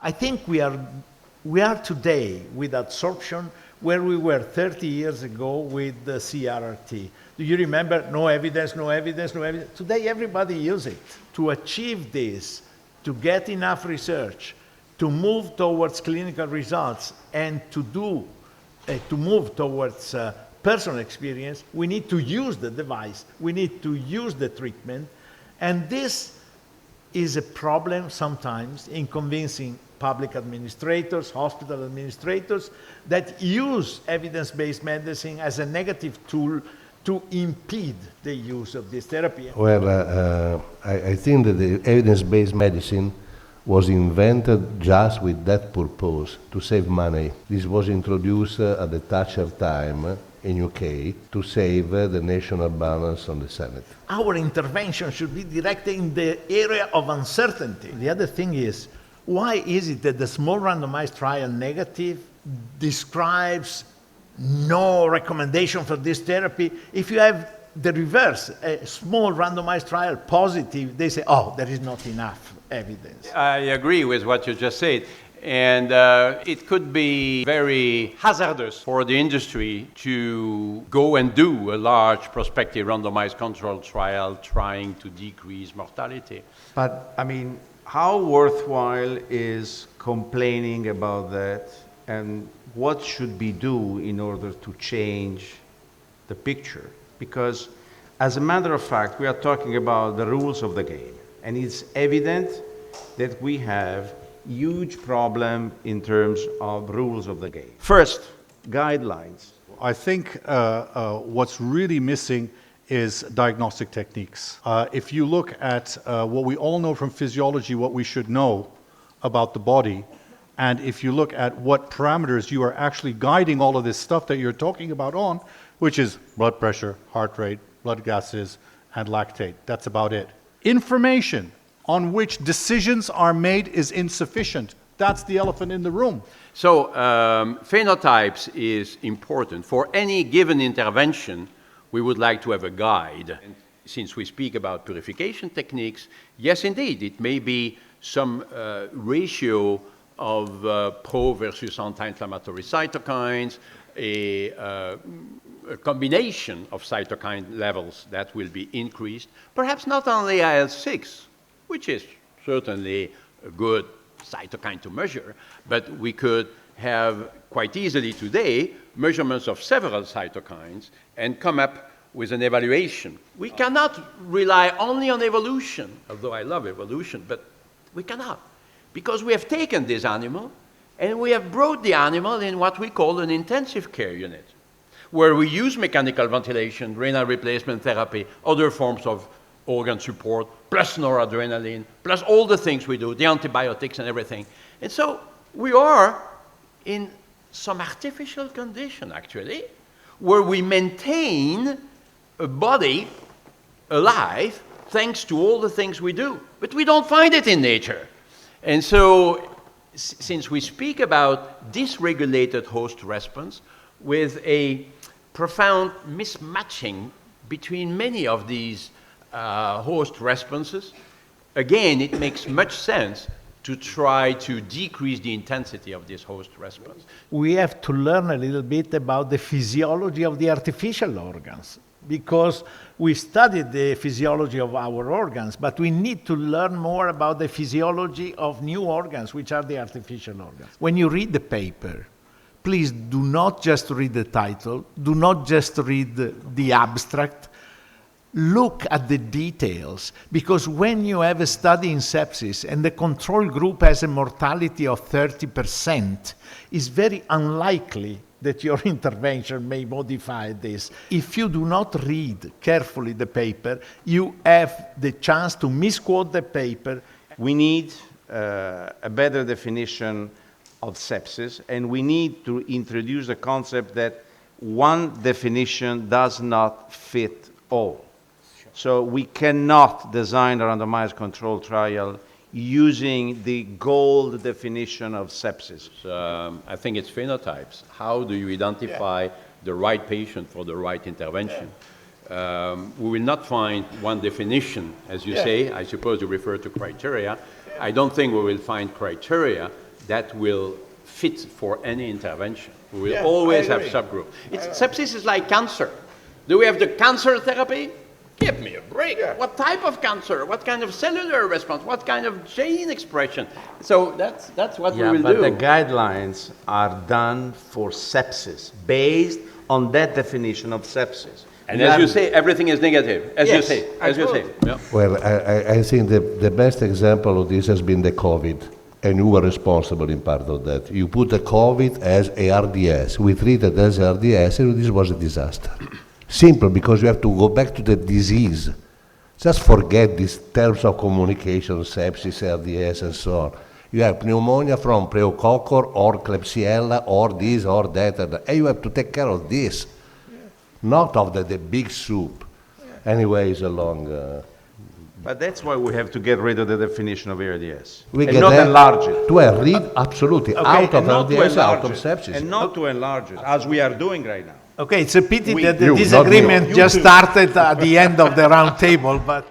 I think we are today with absorption where we were 30 years ago with the CRRT. Do you remember? No evidence, no evidence, no evidence. Today everybody uses it. To achieve this, to get enough research, to move towards clinical results, and to move towards personal experience, we need to use the device, we need to use the treatment, and this is a problem sometimes in convincing public administrators, hospital administrators, that use evidence-based medicine as a negative tool to impede the use of this therapy. Well, I think that the evidence-based medicine was invented just with that purpose, to save money. This was introduced at the Thatcher time in UK to save the national balance on the Senate. Our intervention should be directed in the area of uncertainty. The other thing is, why is it that the small randomized trial negative describes no recommendation for this therapy? If you have the reverse, a small randomized trial positive, they say, oh, there is not enough evidence. I agree with what you just said. And it could be very hazardous for the industry to go and do a large prospective randomized controlled trial trying to decrease mortality. But, I mean, how worthwhile is complaining about that, and what should be do in order to change the picture? Because, as a matter of fact, we are talking about the rules of the game, and it's evident that we have huge problem in terms of rules of the game. First, guidelines. I think what's really missing is diagnostic techniques. If you look at what we all know from physiology, what we should know about the body, and if you look at what parameters you are actually guiding all of this stuff that you're talking about on, which is blood pressure, heart rate, blood gases, and lactate. That's about it. Information on which decisions are made is insufficient. That's the elephant in the room. So phenotypes is important. For any given intervention, we would like to have a guide. And since we speak about purification techniques, yes, indeed, it may be some ratio of pro versus anti-inflammatory cytokines, a combination of cytokine levels that will be increased, perhaps not only IL-6, which is certainly a good cytokine to measure, but we could have quite easily today measurements of several cytokines and come up with an evaluation. We cannot rely only on evolution, although I love evolution, but we cannot, because we have taken this animal and we have brought the animal in what we call an intensive care unit, where we use mechanical ventilation, renal replacement therapy, other forms of organ support, plus noradrenaline, plus all the things we do, the antibiotics and everything. And so we are in some artificial condition, actually, where we maintain a body alive thanks to all the things we do. But we don't find it in nature. And so since we speak about dysregulated host response with a profound mismatching between many of these host responses, again, it makes much sense to try to decrease the intensity of this host response. We have to learn a little bit about the physiology of the artificial organs, because we studied the physiology of our organs, but we need to learn more about the physiology of new organs, which are the artificial organs. When you read the paper, please do not just read the title, do not just read the abstract, look at the details, because when you have a study in sepsis and the control group has a mortality of 30%, it's very unlikely that your intervention may modify this. If you do not read carefully the paper, you have the chance to misquote the paper. We need a better definition of sepsis, and we need to introduce the concept that one definition does not fit all. So we cannot design a randomized controlled trial using the gold definition of sepsis. I think it's phenotypes. How do you identify the right patient for the right intervention? We will not find one definition, as you say. I suppose you refer to criteria. I don't think we will find criteria that will fit for any intervention. We will Yeah, always I have agree. subgroups. Sepsis is like cancer. Do we have the cancer therapy? Give me a break. What type of cancer? What kind of cellular response? What kind of gene expression? So that's what we will but do. the guidelines are done for sepsis, based on that definition of sepsis. And We as you are- say, everything is negative. As you Yes, say, as you say. absolutely. Yeah. Well, I think the best example of this has been the COVID, and you were responsible in part of that. You put the COVID as ARDS. We treated as ARDS, and this was a disaster. Simple, because you have to go back to the disease. Just forget these terms of communication, sepsis, ARDS, and so on. You have pneumonia from Pneumococcal or Klebsiella or this or that, and you have to take care of this, not of the big soup. Anyway, it's a long... But that's why we have to get rid of the definition of ARDS. we and get not that enlarge it. To read absolutely out of And not to ARDS, out enlarge of it. sepsis. And not to enlarge it, as we are doing right now. Okay, it's a pity that the you, not me. disagreement You just started at the end of the round table, but